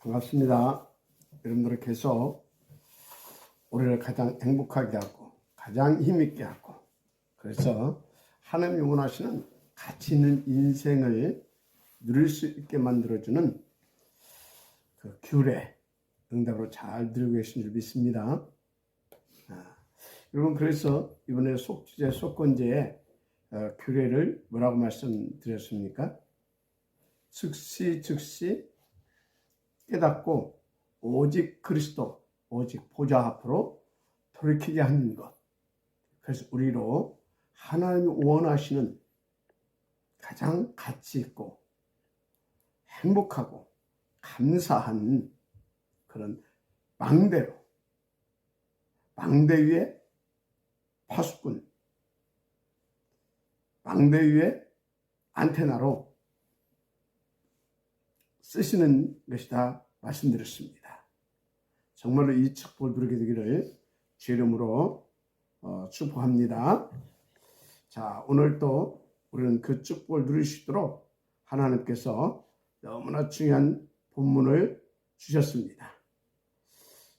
반갑습니다. 여러분들을 계속 우리를 가장 행복하게 하고 가장 힘있게 하고 그래서 하나님이 원하시는 가치 있는 인생을 누릴 수 있게 만들어주는 그 규례 응답으로 잘 들고 계신 줄 믿습니다. 여러분, 그래서 이번에 속주제 속건제의 규례를 뭐라고 말씀드렸습니까? 즉시 깨닫고 오직 그리스도, 오직 보좌 앞으로 돌이키게 하는 것. 그래서 우리로 하나님이 원하시는 가장 가치 있고 행복하고 감사한 그런 망대 위에 파수꾼, 망대 위에 안테나로 쓰시는 것이다 말씀드렸습니다. 정말로 이 축복을 누리게 되기를 주 이름으로 축복합니다. 자, 오늘 또 우리는 그 축복을 누릴 수 있도록 하나님께서 너무나 중요한 본문을 주셨습니다.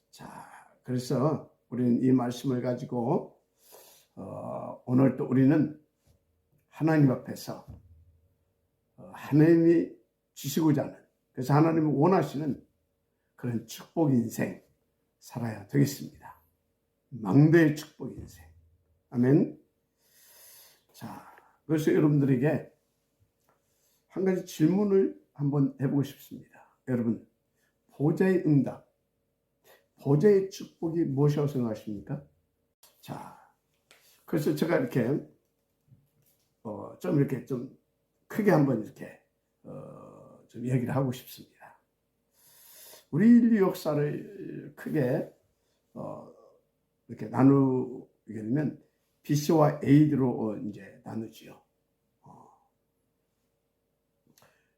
자, 그래서 우리는 이 말씀을 가지고 오늘 또 우리는 하나님 앞에서 하나님이 주시고자 하는, 그래서 하나님이 원하시는 그런 축복 인생 살아야 되겠습니다. 망대의 축복 인생. 아멘. 자, 그래서 여러분들에게 한 가지 질문을 한번 해보고 싶습니다. 여러분, 보좌의 응답, 보좌의 축복이 무엇이라고 생각하십니까? 자, 그래서 제가 이렇게 좀 크게 한번 이렇게 좀 얘기를 하고 싶습니다. 우리 인류 역사를 크게 이렇게 나누게 되면 BC와 AD로 이제 나누지요.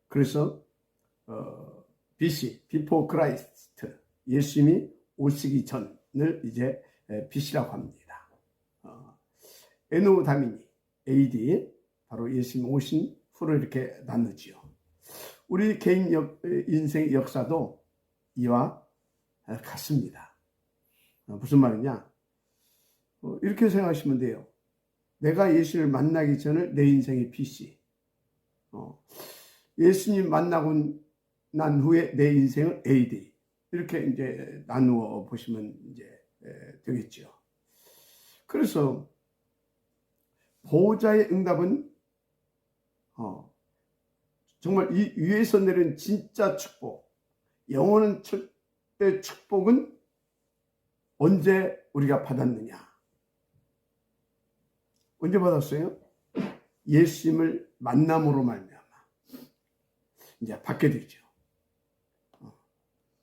그래서 BC, Before Christ, 예수님이 오시기 전을 이제 BC라고 합니다. 에노 다미니, AD, 바로 예수님 오신 후를 이렇게 나누지요. 우리 개인 인생의 역사도 이와 같습니다. 무슨 말이냐? 이렇게 생각하시면 돼요. 내가 예수를 만나기 전에 내 인생의 BC. 예수님 만나고 난 후에 내 인생은 AD. 이렇게 이제 나누어 보시면 이제 되겠죠. 그래서 보호자의 응답은 정말 이 위에서 내린 진짜 축복, 영원한 절대 축복은 언제 우리가 받았느냐? 언제 받았어요? 예수님을 만남으로 말미암아 이제 받게 되죠.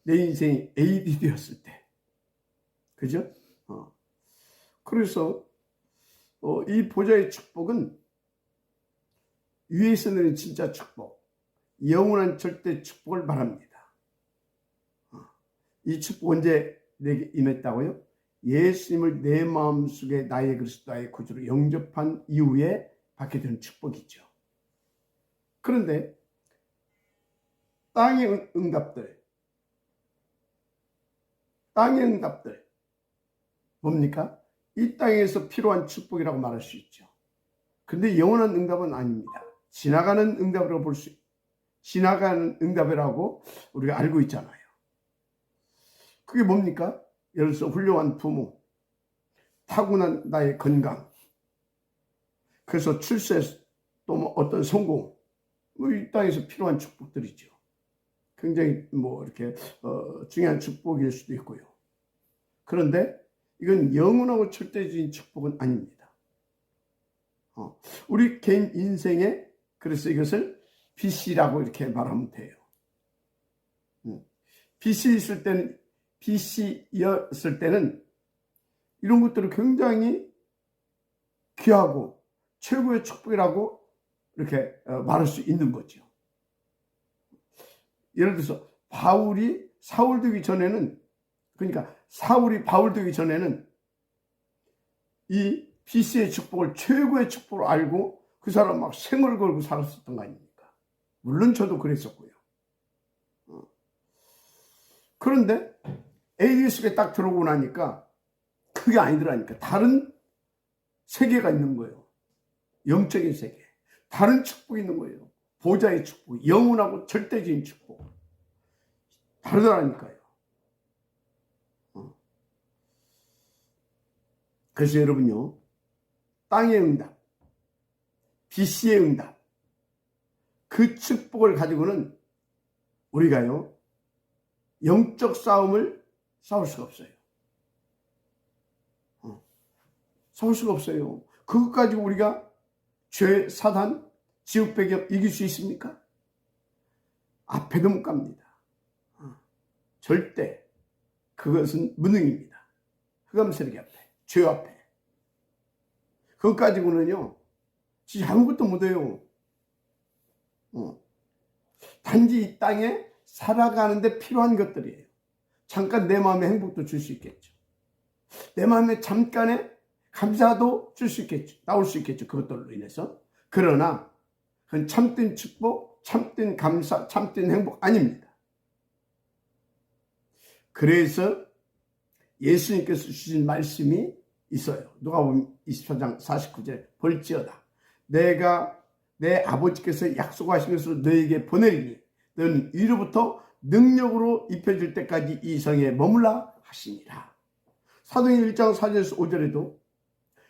내 인생이 AD 되었을 때, 그죠? 그래서 이 보좌의 축복은 위에서 내린 진짜 축복, 영원한 절대 축복을 말합니다. 이 축복 언제 내게 임했다고요? 예수님을 내 마음속에 나의 그리스도 나의 구주로 영접한 이후에 받게 되는 축복이죠. 그런데 땅의 응답들 뭡니까? 이 땅에서 필요한 축복이라고 말할 수 있죠. 근데 영원한 응답은 아닙니다. 지나가는 응답이라고 우리가 알고 있잖아요. 그게 뭡니까? 예를 들어서 훌륭한 부모, 타고난 나의 건강, 그래서 출세, 또 뭐 어떤 성공, 이 땅에서 필요한 축복들이죠. 굉장히 이렇게 중요한 축복일 수도 있고요. 그런데 이건 영원하고 절대적인 축복은 아닙니다. 우리 개인 인생에 그래서 이것을 BC라고 이렇게 말하면 돼요. BC였을 때는 이런 것들을 굉장히 귀하고 최고의 축복이라고 이렇게 말할 수 있는 거죠. 예를 들어서 바울이 사울 되기 전에는, 그러니까 사울이 바울 되기 전에는 이 BC의 축복을 최고의 축복으로 알고 그 사람 막 생을 걸고 살았었던 거 아닙니까? 물론 저도 그랬었고요. 그런데 ADS가 딱 들어오고 나니까 그게 아니더라니까. 다른 세계가 있는 거예요. 영적인 세계. 다른 축복이 있는 거예요. 보좌의 축복, 영원하고 절대적인 축복. 다르더라니까요. 그래서 여러분요, 땅의 응답, BC의 응답, 그 축복을 가지고는 우리가요, 영적 싸움을 싸울 수가 없어요. 싸울 수가 없어요. 그것 가지고 우리가 죄, 사단, 지옥 배경 이길 수 있습니까? 앞에도 못 갑니다. 절대 그것은 무능입니다. 흑암 세력 앞에, 죄 앞에. 그것 가지고는요, 진짜 아무것도 못해요. 단지 이 땅에 살아가는데 필요한 것들이에요. 잠깐 내 마음의 행복도 줄 수 있겠죠. 내 마음에 잠깐의 감사도 줄 수 있겠죠. 나올 수 있겠죠. 그것들로 인해서. 그러나 그건 참된 축복, 참된 감사, 참된 행복 아닙니다. 그래서 예수님께서 주신 말씀이 있어요. 누가복음 24장 49절 볼지어다 내가 내 아버지께서 약속하신 것으로 너에게 보내리니 너는 위로부터 능력으로 입혀질 때까지 이 성에 머물라 하시니라. 사도행 1장 4절에서 5절에도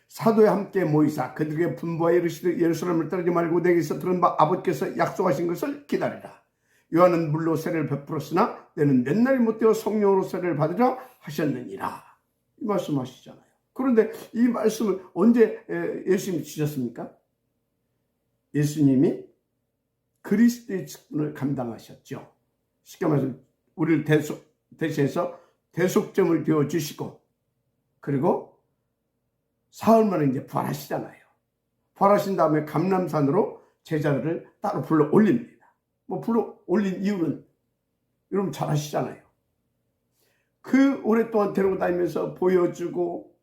사도에 함께 모이사 그들에게 분부하여 이르시되 예루살렘을 떠나지 말고 내게서 들은 바 아버지께서 약속하신 것을 기다리라. 요한은 물로 세례를 베풀었으나 너는 몇 날이 못되어 성령으로 세례를 받으라 하셨느니라. 이 말씀하시잖아요. 그런데 이 말씀을 언제 예수님이 주셨습니까? 예수님이 그리스도의 직분을 감당하셨죠. 쉽게 말해서 우리를 대신해서 대속점을 되어주시고, 그리고 사흘 만에 이제 부활하시잖아요. 부활하신 다음에 감람산으로 제자들을 따로 불러 올립니다. 뭐 불러 올린 이유는 여러분 잘 아시잖아요. 그 오랫동안 데리고 다니면서 보여주고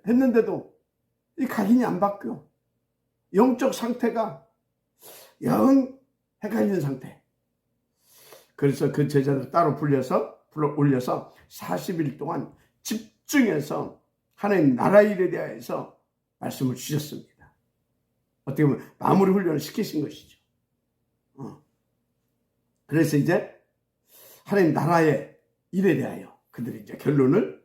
했는데도 이 각인이 안 바뀌어. 영적 상태가 영 헷갈리는 상태. 그래서 그 제자들 따로 불러 올려서 40일 동안 집중해서 하나님 나라 일에 대해서 말씀을 주셨습니다. 어떻게 보면 마무리 훈련을 시키신 것이죠. 그래서 이제 하나님 나라의 일에 대하여 그들이 이제 결론을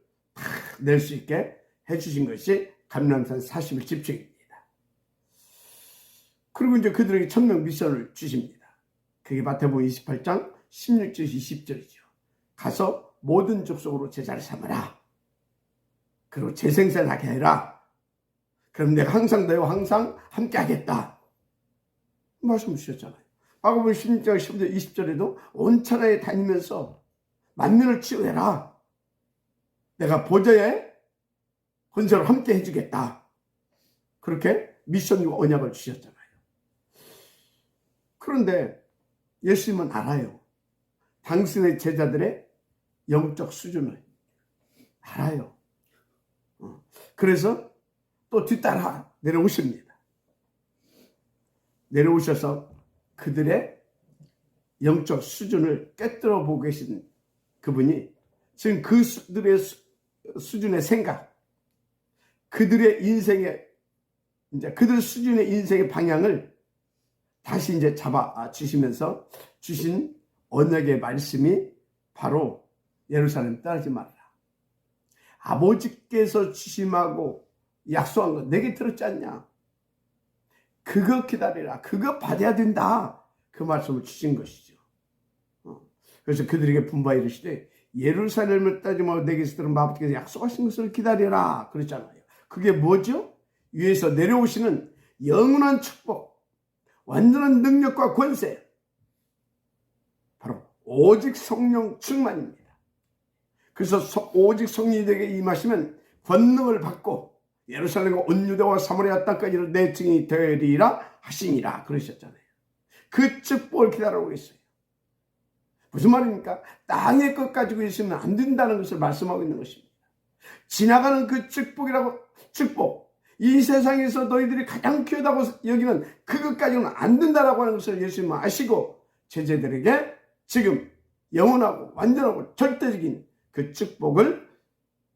낼 수 있게 해주신 것이 감람산 40일 집중입니다. 그리고 이제 그들에게 천명 미션을 주십니다. 그게 마태복음 28장 16절 20절이죠. 가서 모든 족속으로 제자를 삼으라. 그리고 재생산하게 해라. 그럼 내가 항상 너와 항상 함께 하겠다. 말씀 주셨잖아요. 마가복음 16장 10절 20절에도 온 천하에 다니면서 만민을 치유해라. 내가 보좌의 권세로 함께 해주겠다. 그렇게 미션과 언약을 주셨잖아요. 그런데 예수님은 알아요. 당신의 제자들의 영적 수준을 알아요. 그래서 또 뒤따라 내려오십니다. 내려오셔서 그들의 영적 수준을 깨뜨려 보고 계신 그분이 지금 그들의 수준의 생각, 그들의 인생의 이제 그들 수준의 인생의 방향을 다시 이제 잡아 주시면서 주신 언약의 말씀이 바로 예루살렘 떠나지 말라. 아버지께서 주심하고 약속한 거 내게 들었지 않냐? 그거 기다리라. 그거 받아야 된다. 그 말씀을 주신 것이죠. 그래서 그들에게 분부하여 이르시되 예루살렘을 떠나지 말고 내게서 들은 아버지께서 약속하신 것을 기다리라. 그랬잖아요. 그게 뭐죠? 위에서 내려오시는 영원한 축복, 완전한 능력과 권세, 바로 오직 성령 충만입니다. 그래서 오직 성령이 내게 임하시면 권능을 받고 예루살렘과 온 유대와 사마리아 땅까지를 내 증인이 되리라 하시니라 그러셨잖아요. 그 축복을 기다리고 있어요. 무슨 말입니까? 땅의 것 가지고 있으면 안 된다는 것을 말씀하고 있는 것입니다. 지나가는 그 축복, 이 세상에서 너희들이 가장 귀하다고 여기는 그것 가지고는 안 된다라고 하는 것을 예수님은 아시고 제자들에게 지금 영원하고 완전하고 절대적인 그 축복을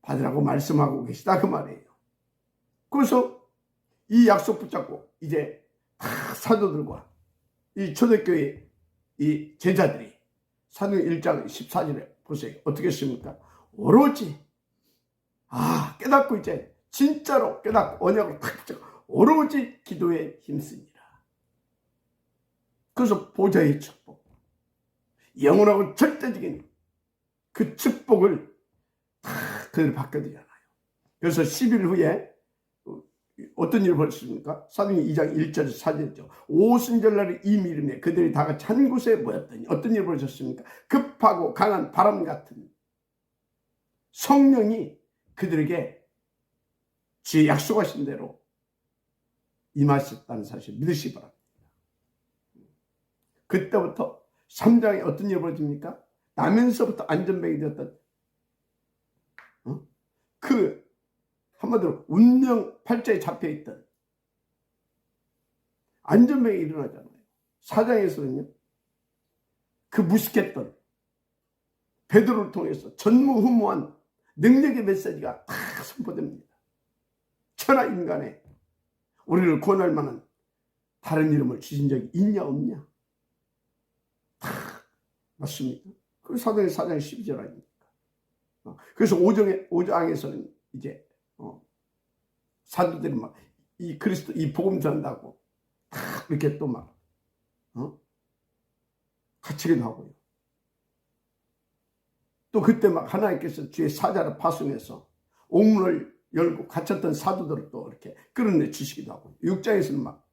받으라고 말씀하고 계시다 그 말이에요. 그래서 이 약속 붙잡고 이제 다 사도들과 이 초대교회 이 제자들이 사도행 1장 14절에 보세요. 어떻게 했습니까? 오로지 깨닫고 이제 진짜로 깨닫고 언약을 탁 붙잡고 오로지 기도에 힘쓰니라. 그래서 보좌의 축복, 영원하고 절대적인 그 축복을 다 그들 받게 되잖아요. 그래서 10일 후에 어떤 일을 벌였습니까? 사도행 2장 1절에서 4절이죠. 오순절날에 이 미름에 그들이 다 같이 한 곳에 모였더니 어떤 일을 벌였습니까? 급하고 강한 바람 같은 성령이 그들에게 주의 약속하신 대로 임하셨다는 사실 믿으시기 바랍니다. 그때부터 3장에 어떤 일이 벌어집니까? 나면서부터 안전뱅이 되었던 그 한마디로 운명 팔자에 잡혀있던 안전뱅이 일어나잖아요. 4장에서는요. 그 무식했던 베드로를 통해서 전무후무한 능력의 메시지가 다 선포됩니다. 천하 인간에 우리를 구원할 만한 다른 이름을 주신 적이 있냐 없냐? 다 맞습니다. 그 사도행 4장 12절 아닙니까? 그래서 5장에서는 이제 사도들이 막 이 그리스도 이 복음 전한다고 다 이렇게 또 막 갇히기도 하고요. 또 그때 막 하나님께서 주의 사자를 파송해서 옥문을 열고 갇혔던 사도들을 또 이렇게 끌어내 주시기도 하고 6장에서는 막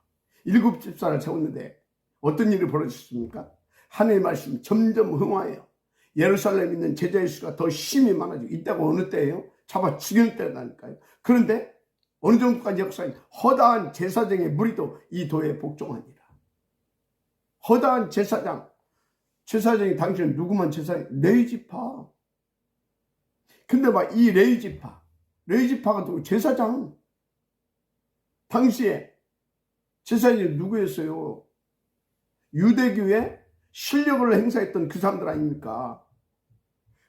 7 집사를 세웠는데 어떤 일이 벌어졌습니까? 하나님의 말씀이 점점 흥화해요. 예루살렘에 있는 제자의 수가 더 심히 많아지고 이때가 어느 때예요? 잡아 죽이는 때라니까요. 그런데 어느 정도까지 역사인 허다한 제사장의 무리도 이 도에 복종하니라. 허다한 제사장이 당시는 누구만 제사장? 레위지파. 근데 막 이 레위지파가 누구? 제사장. 당시에 제사장이 누구였어요? 유대교의 실력을 행사했던 그 사람들 아닙니까?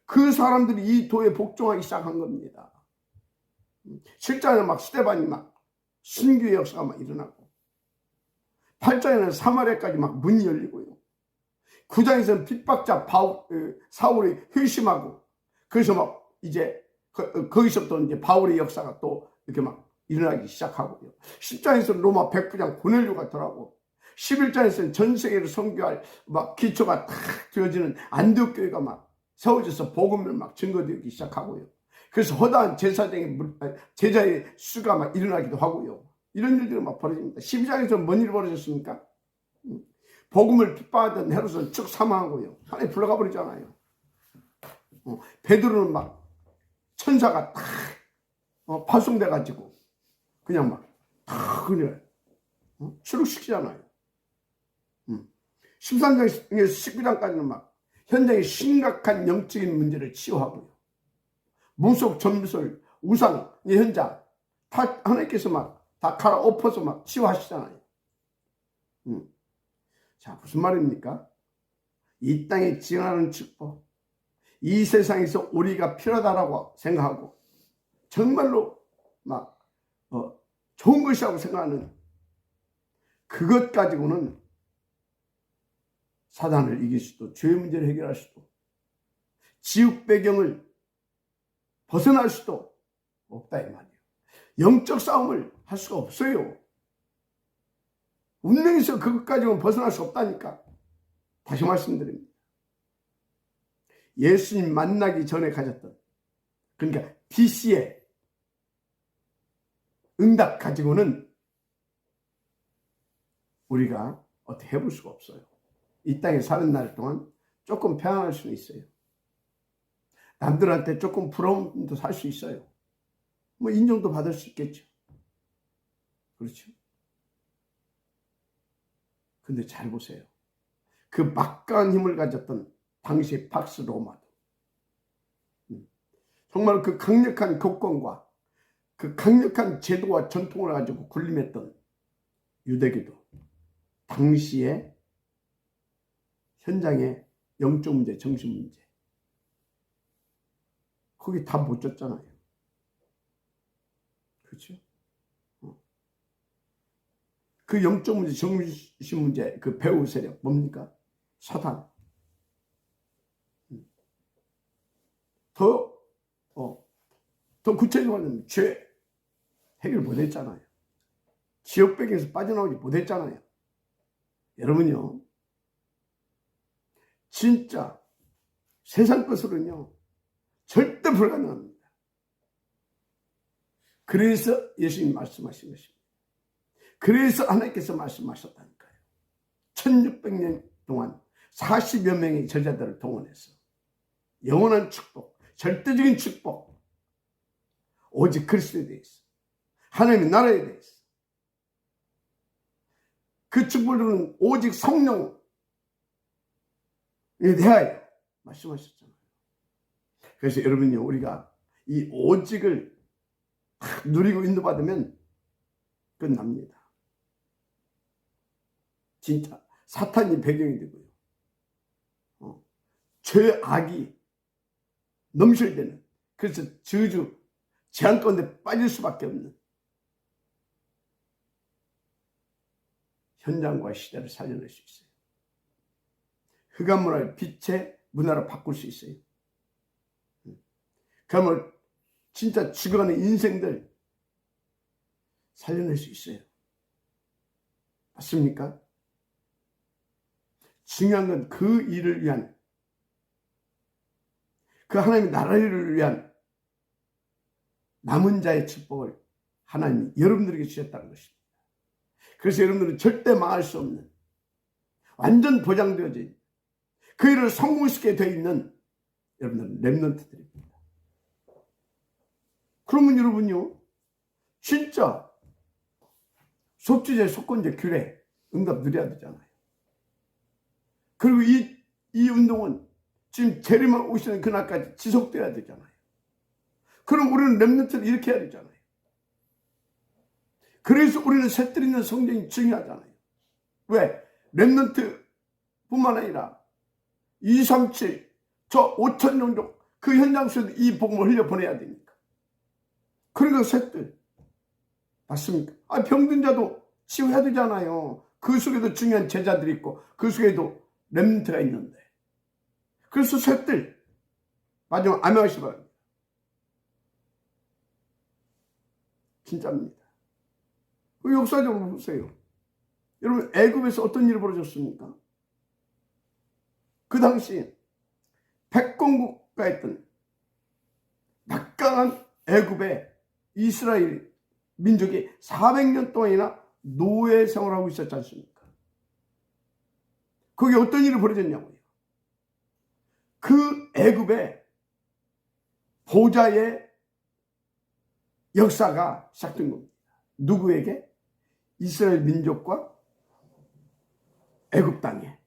그 사람들이 이 도에 복종하기 시작한 겁니다. 실제로 막 스데반이 막 순교의 역사가 막 일어나고 8장에는 사마리아까지 막 문이 열리고요. 9장에서는 핍박자 사울이 회심하고 그래서 막 이제 거기서부터 이제 바울의 역사가 또 이렇게 막 일어나기 시작하고요. 10장에서는 로마 백부장 고넬료가 더라고 11장에서는 전 세계를 선교할 막 기초가 탁 되어지는 안디옥 교회가 막 세워져서 복음을 막 증거되기 시작하고요. 그래서 허다한 제자의 수가 막 일어나기도 하고요. 이런 일들이 막 벌어집니다. 12장에서 뭔 일이 벌어졌습니까? 복음을 핍박하던 헤롯은 쭉 사망하고요. 하나님 불러가 버리잖아요. 베드로는 막 천사가 탁 파송돼 가지고 그냥 막 그냥 추락시키잖아요. 13장에서 19장까지는 막 현장의 심각한 영적인 문제를 치유하고요. 무속, 점술, 우상, 현장 다 하나님께서 막 다 갈아엎어서 막 치유하시잖아요. 자, 무슨 말입니까? 이 땅에 지나는 축복, 이 세상에서 우리가 필요하다라고 생각하고 정말로 막 좋은 것이라고 생각하는 그것 가지고는 사단을 이길 수도 죄의 문제를 해결할 수도 지옥 배경을 벗어날 수도 없다 이 말이에요. 영적 싸움을 할 수가 없어요. 운명에서 그것 가지고는 벗어날 수 없다니까. 다시 말씀드립니다. 예수님 만나기 전에 가졌던 그러니까 BC의 응답 가지고는 우리가 어떻게 해볼 수가 없어요. 이 땅에 사는 날 동안 조금 평안할 수는 있어요. 남들한테 조금 부러움도 살 수 있어요. 뭐 인정도 받을 수 있겠죠. 그렇죠. 근데 잘 보세요. 그 막강한 힘을 가졌던 당시의 박스 로마도 정말 그 강력한 교권과 그 강력한 제도와 전통을 가지고 군림했던 유대교도 당시에 현장에 영적 문제, 정신 문제. 거기 다 못 줬잖아요. 그렇죠? 그 영적 문제, 정신 문제, 그 배후 세력 뭡니까? 사단. 더 구체적으로는 죄 해결 못했잖아요. 지역배경에서 빠져나오지 못했잖아요. 여러분요, 진짜 세상 것으로는요 절대 불가능합니다. 그래서 예수님이 말씀하신 것입니다. 그래서 하나님께서 말씀하셨다니까요. 1600년 동안 40여 명의 제자들을 동원해서 영원한 축복, 절대적인 축복, 오직 그리스도에 대해서, 하나님의 나라에 대해서, 그 축복은 오직 성령에 대하여 말씀하셨잖아요. 그래서 여러분요, 우리가 이 오직을 누리고 인도받으면 끝납니다. 진짜 사탄이 배경이 되고요, 죄악이 넘실대는, 그래서 저주 재앙 가운데 빠질 수밖에 없는 현장과 시대를 살려낼 수 있어요. 흑암 문화를 빛의 문화로 바꿀 수 있어요. 그러면 진짜 죽어가는 인생들 살려낼 수 있어요. 맞습니까? 중요한 건 그 일을 위한, 그 하나님의 나라를 위한 남은 자의 축복을 하나님이 여러분들에게 주셨다는 것입니다. 그래서 여러분들은 절대 망할 수 없는, 완전 보장되어진, 그 일을 성공시키게 되어 있는 여러분들은 렘넌트들입니다. 그러면 여러분요, 진짜 속죄제, 속건제, 규례 응답 누려야 되잖아요. 그리고 이 운동은 지금 재림만 오시는 그날까지 지속돼야 되잖아요. 그럼 우리는 렘넌트를 이렇게 해야 되잖아요. 그래서 우리는 새뜰 있는 성경이 중요하잖아요. 왜? 렘넌트뿐만 아니라 237, 저 5천 종족 그 현장 속에서 이 복음을 흘려보내야 되니까. 그러니까 새뜰. 맞습니까? 병든 자도 치유해야 되잖아요. 그 속에도 중요한 제자들이 있고 그 속에도 렘넌트가 있는데. 그래서 새뜰. 마지막 암양하시 바랍니다. 진짜입니다. 역사적으로 보세요. 여러분, 애굽에서 어떤 일이 벌어졌습니까? 그 당시 백공국가였던 막강한 애굽에 이스라엘 민족이 400년 동안이나 노예 생활하고 있었지 않습니까? 거기에 어떤 일이 벌어졌냐고요. 그 애굽의 보좌의 역사가 시작된 겁니다. 누구에게? 이스라엘 민족과 애굽 땅에.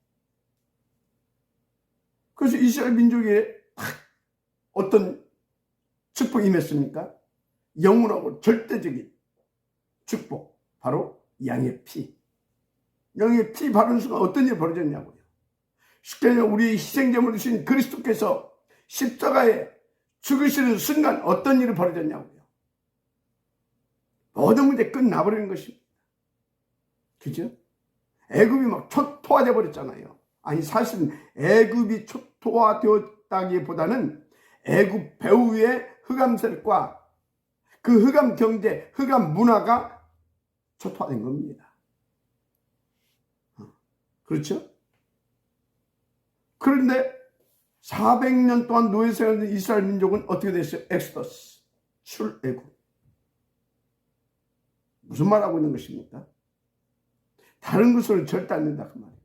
그래서 이스라엘 민족에 어떤 축복이 임했습니까? 영원하고 절대적인 축복, 바로 양의 피. 양의 피 바른 순간 어떤 일이 벌어졌냐고요. 쉽게 말하면 우리의 희생제물을 주신 그리스도께서 십자가에 죽으시는 순간 어떤 일이 벌어졌냐고요. 모든 문제 끝나버리는 것입니다. 그죠? 애굽이 막 초토화돼 버렸잖아요. 아니, 사실은 애굽이 초토화되었다기보다는 애굽 배후의 흑암 세력과 그 흑암 경제, 흑암 문화가 초토화된 겁니다. 그렇죠? 그런데 400년 동안 노예 생활하는 이스라엘 민족은 어떻게 됐어요? 엑소더스, 출애굽. 무슨 말하고 있는 것입니까? 다른 것으로는 절대 안 된다 그 말이에요.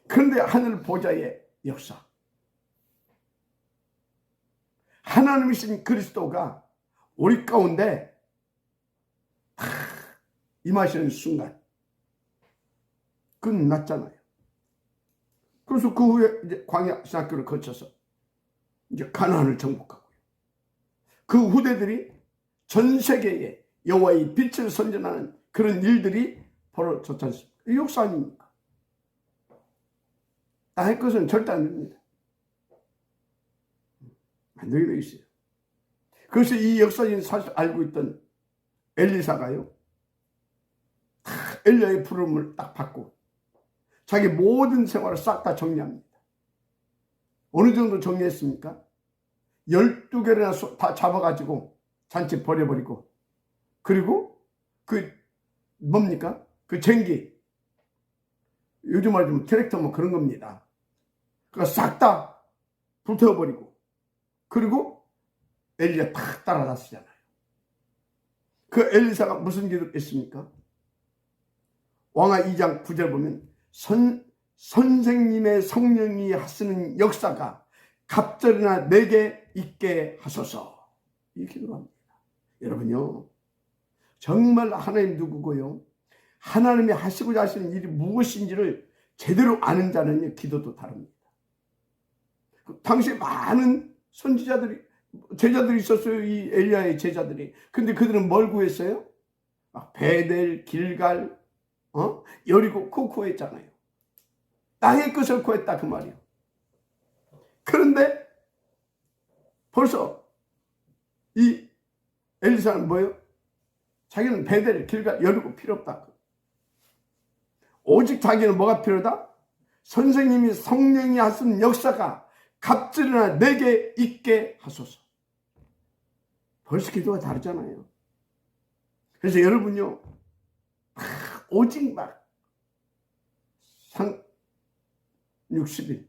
그런데 하늘 보좌의 역사, 하나님이신 그리스도가 우리 가운데 임하시는 순간 끝났잖아요. 그래서 그 후에 이제 광야 신학교를 거쳐서 이제 가나안을 정복하고요. 그 후대들이 전 세계에 여호와의 빛을 선전하는 그런 일들이 벌어졌지 않습니까? 이 역사 아닙니까? 땅의 것은 절대 안 됩니다. 안 되게 되어 있어요. 그래서 이 역사적인 사실을 알고 있던 엘리사가요, 엘리야의 부름을 딱 받고 자기 모든 생활을 싹 다 정리합니다. 어느 정도 정리했습니까? 12개를 다 잡아가지고 잔치 버려버리고, 그리고 그 뭡니까? 그 쟁기, 요즘 말하면 트랙터 뭐 그런 겁니다. 그거 싹 다 불태워버리고, 그리고 엘리야 탁 따라다쓰잖아요. 그 엘리사가 무슨 기도를 했습니까? 왕하 2장 9절 보면 선생님의 성령이 하시는 역사가 갑절이나 내게 있게 하소서, 이 기도를 합니다. 여러분요, 정말 하나님 누구고요, 하나님이 하시고자 하시는 일이 무엇인지를 제대로 아는 자는 기도도 다릅니다. 당시에 많은 선지자들이, 제자들이 있었어요. 이 엘리야의 제자들이. 근데 그들은 뭘 구했어요? 베델, 길갈, 여리고 그거 구했잖아요. 땅의 것을 구했다 그 말이에요. 그런데 벌써 이 엘리사는 뭐예요? 자기는 베델, 길갈, 여리고 필요 없다. 오직 자기는 뭐가 필요하다? 선생님이 성령이 하신 역사가 갑절이나 내게 있게 하소서. 벌써 기도가 다르잖아요. 그래서 여러분요, 오직 막 60일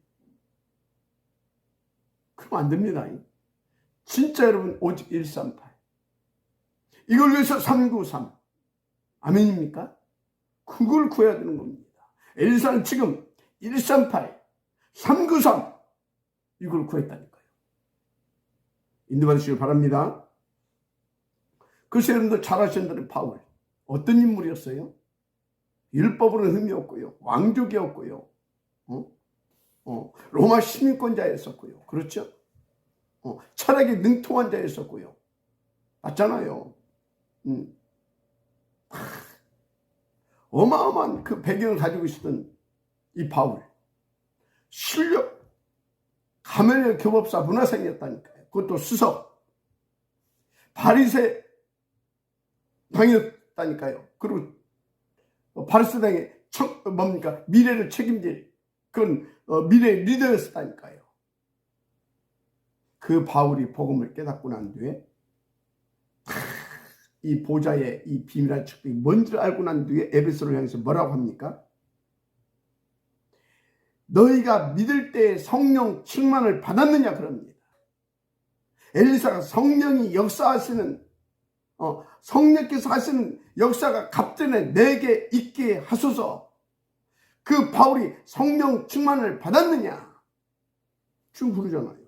그러면 안 됩니다. 진짜 여러분, 오직 138 이걸 위해서 393 아멘입니까? 그걸 구해야 되는 겁니다. 엘리사는 지금 138 393 이걸 구했다니까요. 인도받으시길 바랍니다. 그래서 여러분들 잘 아시는 대로 바울 어떤 인물이었어요? 율법으로는 흠이 없고요, 왕족이었고요, 로마 시민권자였었고요, 그렇죠? 철학에 능통한 자였었고요, 맞잖아요. 어마어마한 그 배경을 가지고 있었던 이 바울, 실력 가멜리엘 교법사 문화생이었다니까요. 그것도 수석, 바리새 당이었다니까요. 그리고 바리새 당의 뭡니까? 미래를 책임질 그런 미래의 리더였다니까요. 그 바울이 복음을 깨닫고 난 뒤에 이 보좌의 이 비밀한 축복이 뭔지를 알고 난 뒤에 에베소를 향해서 뭐라고 합니까? 너희가 믿을 때 성령 충만을 받았느냐 그럽니다. 엘리사가 성령이 역사하시는 성령께서 하시는 역사가 갑전에 내게 있게 하소서. 그 바울이 성령 충만을 받았느냐? 지금 부르잖아요.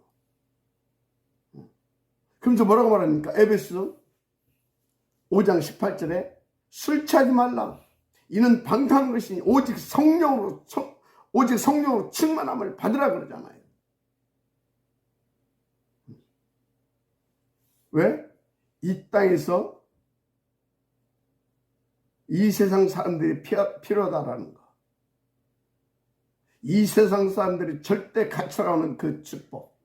그러면서 뭐라고 말합니까? 에베소 5장 18절에 술 취하지 말라. 이는 방탕한 것이니 오직 성령으로 충만함을 받으라 그러잖아요. 왜? 이 땅에서 이 세상 사람들이 필요하다라는 거. 이 세상 사람들이 절대 갖춰가는 그 축복.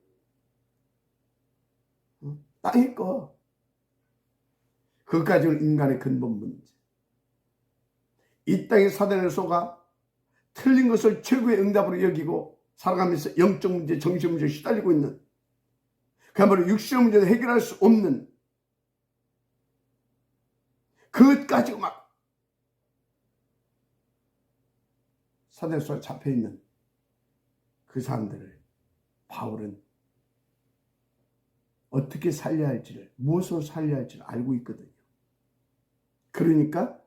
땅의 거. 그것까지는 인간의 근본 문제. 이 땅의 사단에 속아 틀린 것을 최고의 응답으로 여기고 살아가면서 영적 문제, 정신 문제에 시달리고 있는, 그야말로 육신의 문제도 해결할 수 없는, 그것 가지고 막 사단에 속아 잡혀있는 그 사람들을 바울은 어떻게 살려야 할지를, 무엇으로 살려야 할지를 알고 있거든요. 그러니까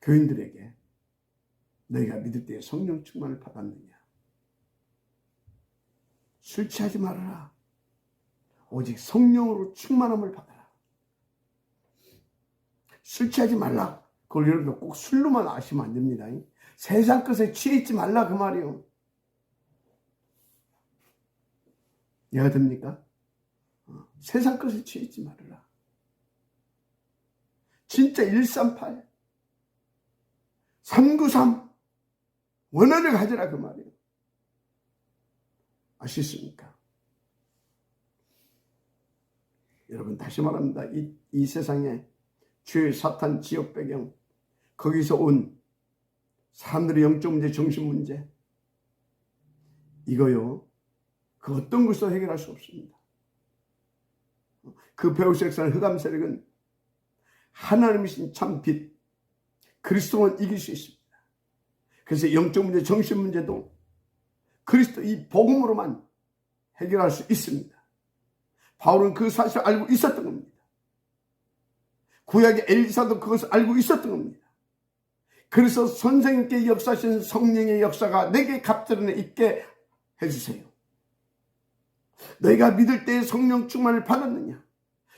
교인들에게 너희가 믿을 때에 성령 충만을 받았느냐? 술 취하지 말아라. 오직 성령으로 충만함을 받아라. 술 취하지 말라. 그걸 여러분들 꼭 술로만 아시면 안 됩니다. 세상 것에 취해 있지 말라 그 말이요. 이해가 됩니까? 세상 것에 취해 있지 말아라. 진짜 138 393 원한을 가지라 그 말이에요. 아시겠습니까? 여러분 다시 말합니다. 이 세상에 죄, 사탄, 지역 배경, 거기서 온 사람들의 영적 문제, 정신 문제, 이거요, 그 어떤 것도 해결할 수 없습니다. 그 배후색상 흑암 세력은 하나님이신 참 빛, 그리스도만 이길 수 있습니다. 그래서 영적 문제, 정신 문제도 그리스도 이 복음으로만 해결할 수 있습니다. 바울은 그 사실을 알고 있었던 겁니다. 구약의 엘리사도 그것을 알고 있었던 겁니다. 그래서 선생님께 역사하신 성령의 역사가 내게 갑절에 있게 해주세요. 너희가 믿을 때에 성령 충만을 받았느냐?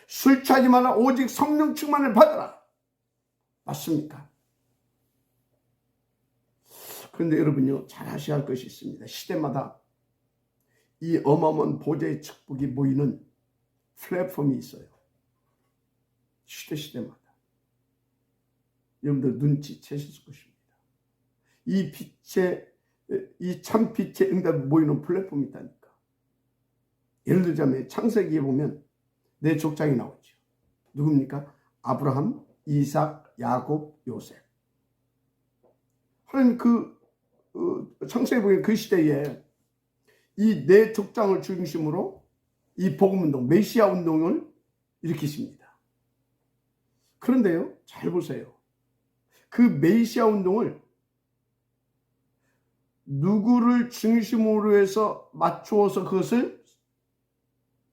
술 취하지 마라. 오직 성령 충만을 받아라. 맞습니까? 그런데 여러분요, 잘 아셔야 할 것이 있습니다. 시대마다 이 어마어마한 보좌의 축복이 모이는 플랫폼이 있어요. 시대마다. 여러분들 눈치채실 것입니다. 이 참 빛의 응답이 모이는 플랫폼이 있다니까. 예를 들자면 창세기에 보면 네 족장이 나오죠. 누굽니까? 아브라함, 이삭, 야곱, 요셉. 하나님 창세기 보면 그 시대에 이 네 족장을 중심으로 이 복음운동, 메시아 운동을 일으키십니다. 그런데요, 잘 보세요. 그 메시아 운동을 누구를 중심으로 해서 맞추어서 그것을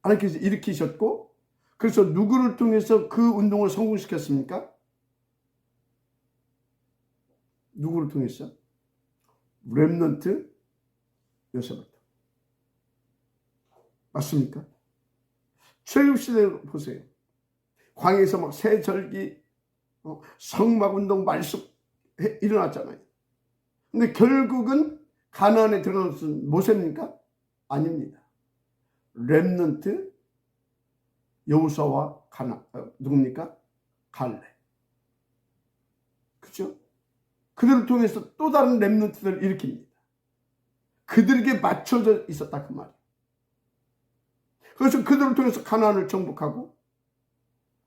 하나님께서 일으키셨고, 그래서 누구를 통해서 그 운동을 성공시켰습니까? 누구를 통해서? 렘넌트 요셉부터. 맞습니까? 출애굽시대 보세요. 광야에서 막 새절기, 성막운동, 말씀 일어났잖아요. 근데 결국은 가나안에 들어간 것은 모세입니까? 아닙니다. 렘넌트 여호수아와 누굽니까? 갈렙. 그렇죠? 그들을 통해서 또 다른 렘넌트들을 일으킵니다. 그들에게 맞춰져 있었다 그 말이에요. 그래서 그들을 통해서 가나안을 정복하고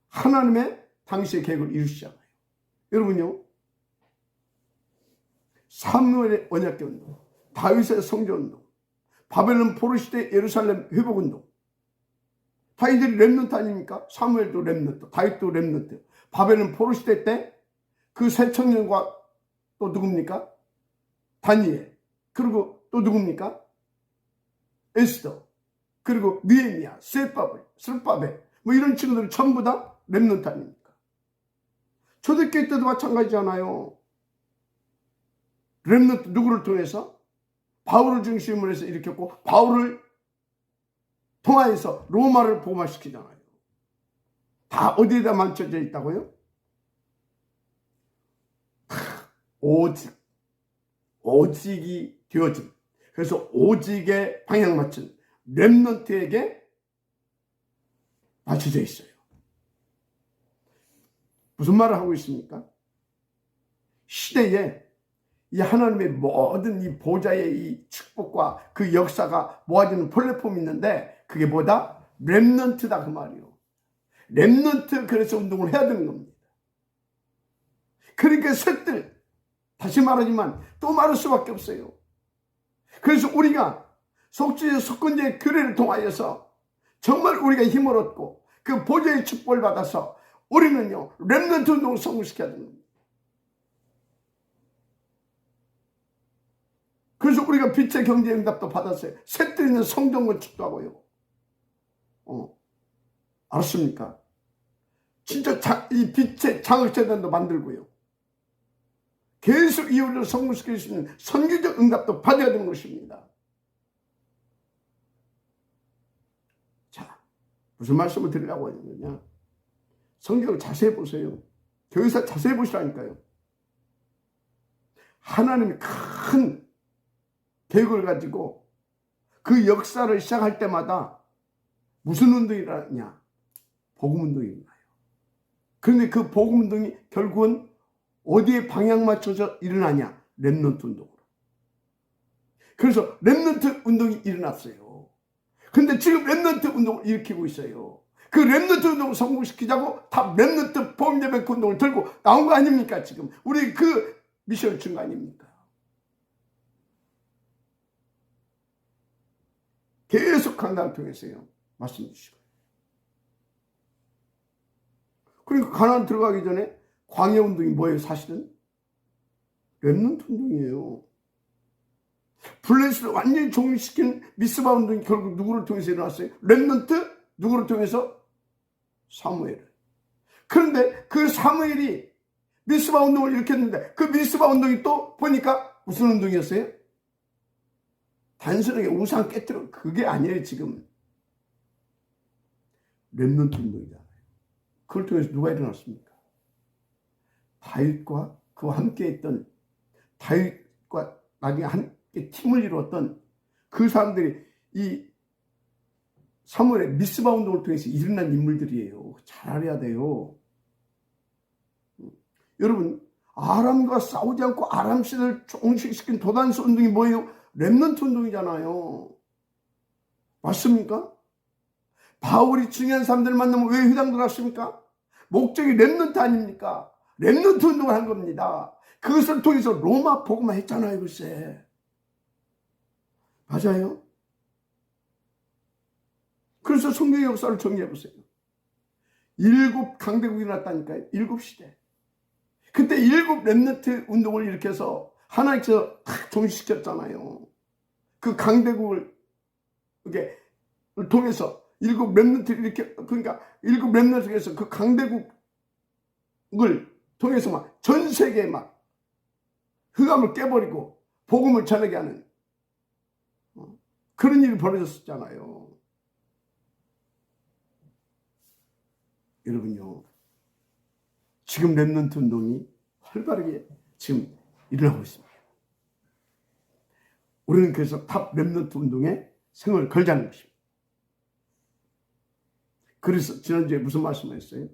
하나님의 당시의 계획을 이루시잖아요. 여러분요, 사무엘의 언약궤 운동, 다윗의 성전 운동, 바벨론 포로 시대 예루살렘 회복 운동, 다 이들이 렘넌트 아닙니까? 사무엘도 렘넌트, 다윗도 렘넌트. 바벨론 포로 시대 때 그 새 청년과 또 누굽니까? 다니엘. 그리고 또 누굽니까? 에스더. 그리고 느헤미야, 스룹바벨, 뭐 이런 친구들은 전부 다 렘넌트 아닙니까? 초대교회 때도 마찬가지잖아요. 렘넌트 누구를 통해서? 바울을 중심으로 해서 일으켰고, 바울을 통하여서 로마를 복음화시키잖아요. 다 어디에다 만쳐져 있다고요? 오직이 되어진, 그래서 오직에 방향 맞춘 렘넌트에게 맞춰져 있어요. 무슨 말을 하고 있습니까? 시대에 이 하나님의 모든 이 보좌의 이 축복과 그 역사가 모아지는 플랫폼이 있는데, 그게 뭐다? 렘넌트다 그 말이에요. 렘넌트, 그래서 운동을 해야 되는 겁니다. 그러니까 셋들, 다시 말하지만 또 말할 수밖에 없어요. 그래서 우리가 속죄의 속건제의 규례를 통하여서 정말 우리가 힘을 얻고 그 보좌의 축복을 받아서 우리는요, 렘넌트 운동을 성공시켜야 됩니다. 그래서 우리가 빛의 경제 응답도 받았어요. 셋들 있는 성전 건축도 하고요. 알았습니까? 진짜 이 빛의 장학재단도 만들고요. 계속 이웃을 성공시킬 수 있는 선교적 응답도 받아야 되는 것입니다. 자, 무슨 말씀을 드리려고 하는 거냐? 성경을 자세히 보세요. 교회에서 자세히 보시라니까요. 하나님이 큰 계획을 가지고 그 역사를 시작할 때마다 무슨 운동이 일어나냐? 복음 운동이 일어나요. 그런데 그 복음 운동이 결국은 어디에 방향 맞춰서 일어나냐? 렘넌트 운동으로. 그래서 렘넌트 운동이 일어났어요. 근데 지금 렘넌트 운동을 일으키고 있어요. 그 렘넌트 운동을 성공시키자고 다 렘넌트 보험예배크 운동을 들고 나온 거 아닙니까? 지금 우리 그 미션을 준 거 아닙니까? 계속 강단을 통해서요 말씀 주시고, 그러니까 가나안 들어가기 전에 광야 운동이 뭐예요? 사실은 렘넌트 운동이에요. 블레셋을 완전히 종식시킨 미스바 운동이 결국 누구를 통해서 일어났어요? 렘넌트? 누구를 통해서? 사무엘을. 그런데 그 사무엘이 미스바 운동을 일으켰는데 그 미스바 운동이 또 보니까 무슨 운동이었어요? 단순하게 우상 깨뜨려 그게 아니에요. 지금 렘넌트 운동이잖아요. 그걸 통해서 누가 일어났습니까? 다윗과 그와 함께 했던, 다윗과 나중에 함께 팀을 이루었던 그 사람들이 이 사무엘의 미스바 운동을 통해서 일어난 인물들이에요. 잘 알아야 돼요. 여러분, 아람과 싸우지 않고 아람 시대를 종식시킨 도단스 운동이 뭐예요? 렘넌트 운동이잖아요. 맞습니까? 바울이 중요한 사람들을 만나면 왜 회당 들어왔습니까? 목적이 렘넌트 아닙니까? 렘넌트 운동을 한 겁니다. 그것을 통해서 로마 복음화 했잖아요. 글쎄. 맞아요? 그래서 성경의 역사를 정리해보세요. 7 강대국이 났다니까요. 7시대. 그때 7 렘넌트 운동을 일으켜서 하나님께서 딱 종식시켰잖아요. 그 강대국을 이렇게 통해서 7 렘넌트를 이렇게, 그러니까 7 렘넌트에서 그 강대국을 통해서 막 전 세계에 막 흑암을 깨버리고 복음을 전하게 하는 그런 일이 벌어졌었잖아요. 여러분요, 지금 렘넌트 운동이 활발하게 지금 일어나고 있습니다. 우리는 그래서 탑 렘넌트 운동에 생을 걸자는 것입니다. 그래서 지난주에 무슨 말씀을 했어요?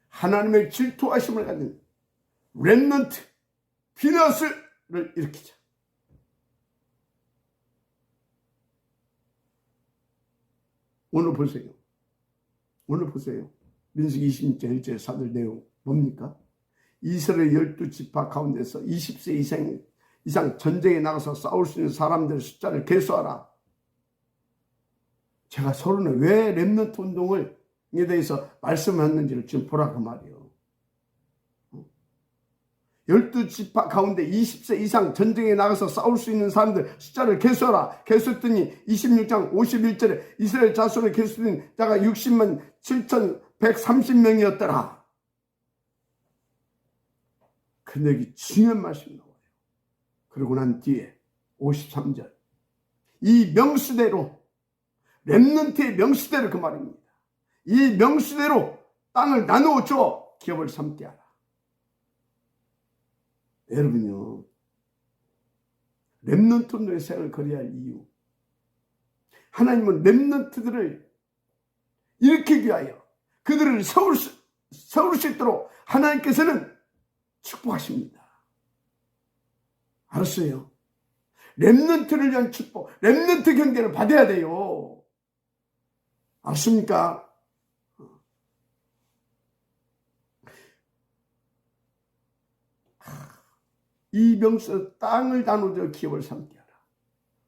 하나님의 질투하심을 가진 렘넌트 피너스를 일으키자. 오늘 보세요. 오늘 보세요. 민수기 26장 1절 4절 내용 뭡니까? 이스라엘 12지파 가운데서 20세 이상 전쟁에 나가서 싸울 수 있는 사람들의 숫자를 계수하라. 제가 서론에 왜 렘넌트 운동에 대해서 말씀했는지를 지금 보라고 말이에요. 12지파 가운데 20세 이상 전쟁에 나가서 싸울 수 있는 사람들 숫자를 계수하라. 계수했더니 26장 51절에 이스라엘 자손을 계수된 자가 60만 7,130명이었더라. 근데 여기 중요한 말씀이 나와요. 그러고 난 뒤에 53절. 이 명수대로, 렘넌트의 명수대로 그 말입니다. 이 명수대로 땅을 나누어줘 기업을 삼게 하라. 여러분요, 렘넌트 운동의 생을 거려야 할 이유, 하나님은 렘넌트들을 일으키기 위하여 그들을 세울 수 있도록 하나님께서는 축복하십니다. 알았어요? 렘넌트를 위한 축복, 렘넌트 경계를 받아야 돼요. 알았습니까? 이 명수 땅을 나누어 기업을 삼게 하라.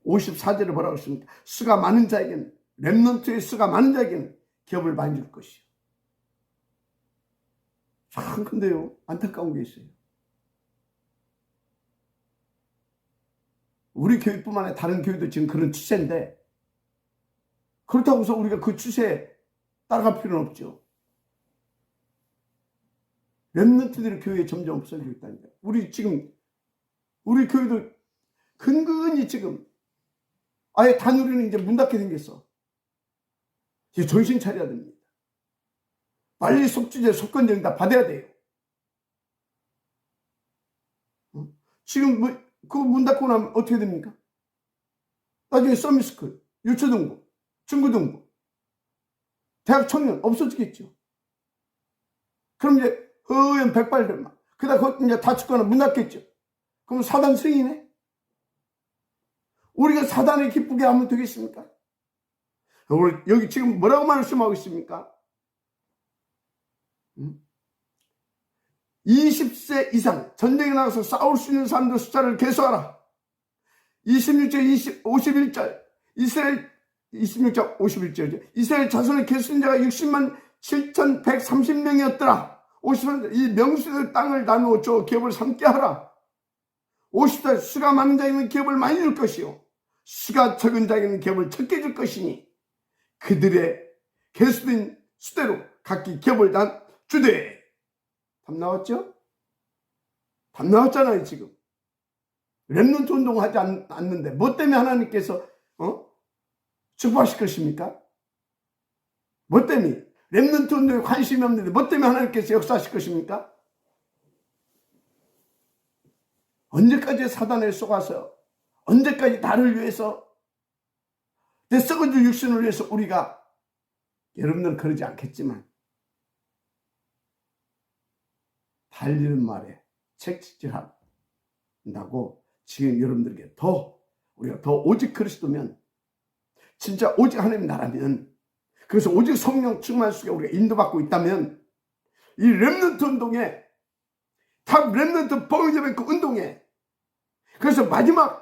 54절에 뭐라고 했습니까? 수가 많은 자에게는, 렘넌트의 수가 많은 자에게는 기업을 많이 줄 것이요. 참 근데요, 안타까운 게 있어요. 우리 교회뿐만 아니라 다른 교회도 지금 그런 추세인데, 그렇다고 해서 우리가 그 추세에 따라갈 필요는 없죠. 렘넌트들의 교회에 점점 없어지고 있다니까. 우리 교회도 근근히 지금 아예 다누리는 이제 문 닫게 생겼어. 이제 정신 차려야 됩니다. 빨리 속주제, 속건정 다 받아야 돼요. 지금 그거 문 닫고 나면 어떻게 됩니까? 나중에 서미스쿨, 유초등부, 중고등부, 대학 청년 없어지겠죠. 그럼 이제 허연 백발들만, 그러다 그것 이제 다 죽거나 문 닫겠죠. 그럼 사단 승이네? 우리가 사단을 기쁘게 하면 되겠습니까? 오늘 여기 지금 뭐라고 말씀하고 있습니까? 20세 이상 전쟁에 나가서 싸울 수 있는 사람들 숫자를 계수하라. 26절 51절 이스라엘 26절 51절 이스라엘 자손의 계수된 자가 60만 7,130명이었더라. 50만 이 명수의 땅을 나누어 줘 기업을 삼게 하라. 50살 수가 많은 자에게는 기업을 많이 줄 것이요 수가 적은 자에게는 기업을 적게 줄 것이니 그들의 계수된 수대로 각기 기업을 주되. 답 나왔죠? 답 나왔잖아요. 지금 렘넌트 운동하지 않는데 뭐 때문에 하나님께서 축복하실 것입니까? 뭐 때문에? 렘넌트 운동에 관심이 없는데 뭐 때문에 하나님께서 역사하실 것입니까? 언제까지 사단에 속아서, 언제까지 나를 위해서, 내 썩어질 육신을 위해서 우리가, 여러분들은 그러지 않겠지만 달리는 말에 책찍질한다고 지금 여러분들에게 우리가 더 오직 그리스도면, 진짜 오직 하나님 나라면, 그래서 오직 성령 충만 속에 우리가 인도받고 있다면 이 렘넌트 운동에, 탑 렘넌트 봉인되는 그 운동에, 그래서 마지막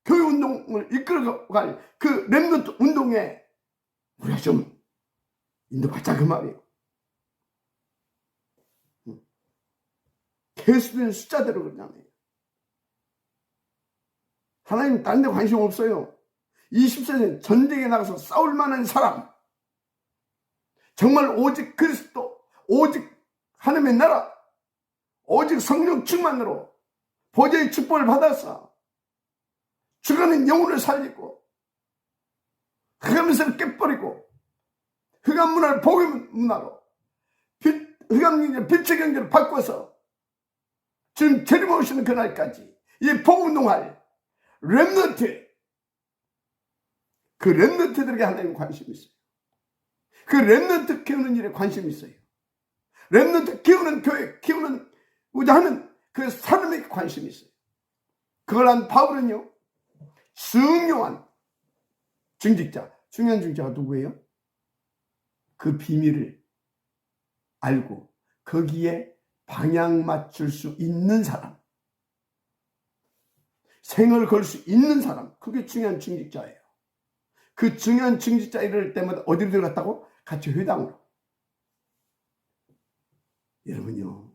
교회 운동을 이끌어갈 그 렘넌트 운동에 우리가 좀 인도받자 그 말이에요. 계수된 숫자대로 그러잖아요. 하나님 다른 데 관심 없어요. 20세년 전쟁에 나가서 싸울 만한 사람, 정말 오직 그리스도, 오직 하나님의 나라, 오직 성령 충만으로 보좌의 축복을 받아서 죽어가는 영혼을 살리고 흑암에서 깨버리고 흑암 문화를 복의 문화로 흑암 경제 빛의 경제를 바꿔서 지금 재림 오시는 그날까지 이 복운동할 렘넌트, 그 렘넌트들에게 하나님 관심이 있어요. 그 렘넌트 키우는 일에 관심이 있어요. 렘넌트 키우는 교회, 키우는고자 하는 그 사람에게 관심이 있어요. 그걸 한 바울은요, 승용한 중직자, 중요한 중직자가 누구예요? 그 비밀을 알고 거기에 방향 맞출 수 있는 사람, 생을 걸 수 있는 사람, 그게 중요한 중직자예요. 그 중요한 중직자 이럴 때마다 어디로 들어갔다고? 같이 회당으로. 여러분요,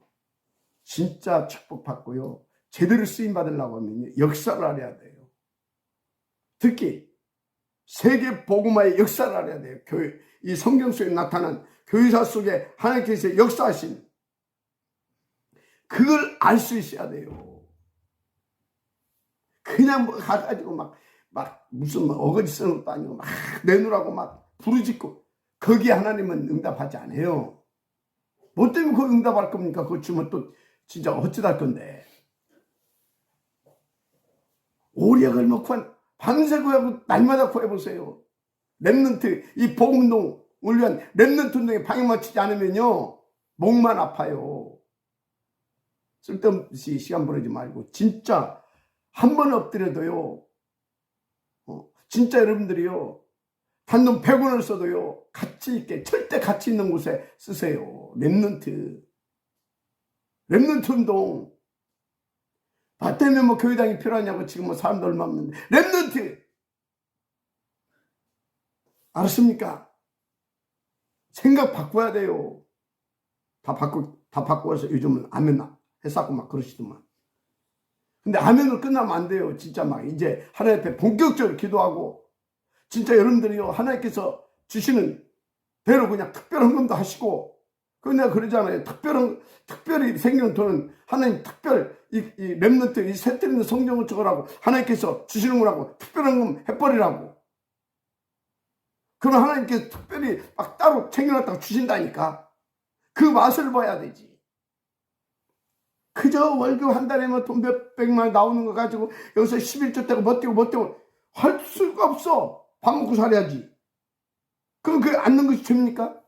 진짜 축복받고요, 제대로 쓰임 받으려고 하면 역사를 알아야 돼요. 특히 세계 복음화의 역사를 알아야 돼요. 교회, 이 성경 속에 나타난 교회사 속에 하나님께서 역사하신 그걸 알 수 있어야 돼요. 그냥 뭐 가가지고 막 무슨 어거지 쓰는 것도 아니고 막 내놓으라고 막 부르짖고, 거기에 하나님은 응답하지 않아요. 뭐 때문에 그 응답할 겁니까? 그거 주면 또 진짜 어찌할 건데. 오력을 먹고 밤새 구하고 날마다 구해보세요. 렘넌트, 이 복음운동을 위한 렘넌트 운동에 방향 맞추지 않으면요, 목만 아파요. 쓸데없이 시간 보내지 말고 진짜 한 번 엎드려도요, 진짜 여러분들이요, 단돈 100원을 써도요, 가치 있게, 절대 가치 있는 곳에 쓰세요. 렘넌트 운동. 나 때문에 뭐 교회당이 필요하냐고 지금 뭐 사람도 얼마 없는데. 렘넌트! 알았습니까? 생각 바꿔야 돼요. 다 바꿔서 요즘은 아멘 했었고 막 그러시더만. 근데 아멘으로 끝나면 안 돼요. 진짜 막 이제 하나님 앞에 본격적으로 기도하고, 진짜 여러분들이요, 하나님께서 주시는 대로 그냥 특별 헌금도 하시고, 그 내가 그러잖아요. 특별히 생기는 돈은 하나님 이 렘넌트, 이 새 때리는 성경을 적으라고 하나님께서 주시는 거라고 특별 헌금 해버리라고. 그럼 하나님께서 특별히 막 따로 챙겨놨다가 주신다니까. 그 맛을 봐야 되지. 그저 월급 한 달에 뭐 돈 몇백만 나오는 거 가지고 여기서 11조 떼고 뭐 떼고 할 수가 없어. 밥 먹고 살아야지. 그럼 그게 앉는 것이 죄입니까?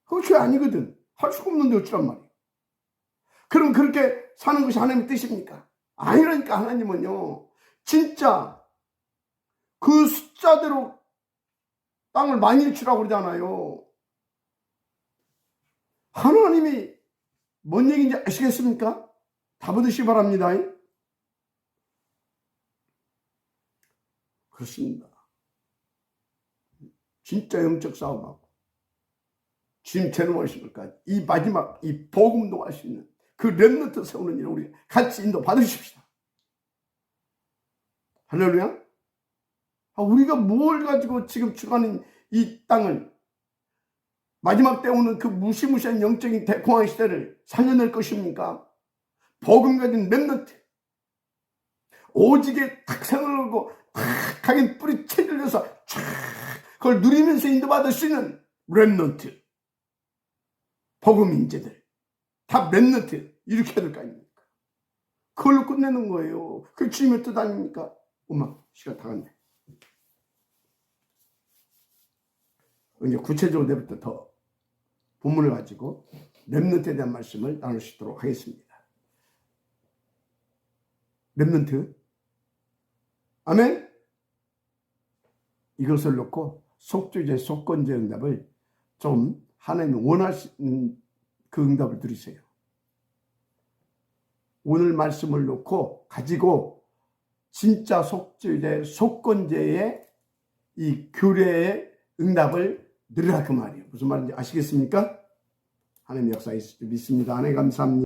그거 죄 아니거든. 할 수가 없는데 어쩌란 말이야. 그럼 그렇게 사는 것이 하나님의 뜻입니까? 아니라니까. 하나님은요, 진짜 그 숫자대로 땅을 많이 주라고 그러잖아요. 하나님이 뭔 얘기인지 아시겠습니까? 다 받으시기 바랍니다. 그렇습니다. 진짜 영적 싸움하고 주님 재림하실 것까지 이 마지막 이 복음도 할 수 있는 그 렘넌트 세우는 일을 우리 같이 인도 받으십시다. 할렐루야. 우리가 뭘 가지고 지금 주가는 이 땅을 마지막 때 오는 그 무시무시한 영적인 대공황 시대를 살려낼 것입니까? 복음 가진 렘넌트, 오직에 탁상을 걸고 탁하게 뿌리 채들려서 쫙 그걸 누리면서 인도받을 수 있는 렘넌트, 복음 인재들 다 렘넌트 이렇게 해야 될 거 아닙니까? 그걸로 끝내는 거예요. 그게 주님의 뜻 아닙니까? 엄마 시간 다 갔네. 이제 구체적으로 내부터 더 본문을 가지고 렘넌트에 대한 말씀을 나눌 수 있도록 하겠습니다. 렘넌트, 아멘. 이것을 놓고 속죄제, 속건제 응답을 좀 하나님이 원하시는 그 응답을 드리세요. 오늘 말씀을 놓고 가지고 진짜 속죄제, 속건제의 이 규례의 응답을 누리라 그 말이에요. 무슨 말인지 아시겠습니까? 하나님의 역사에 믿습니다. 하나님 감사합니다.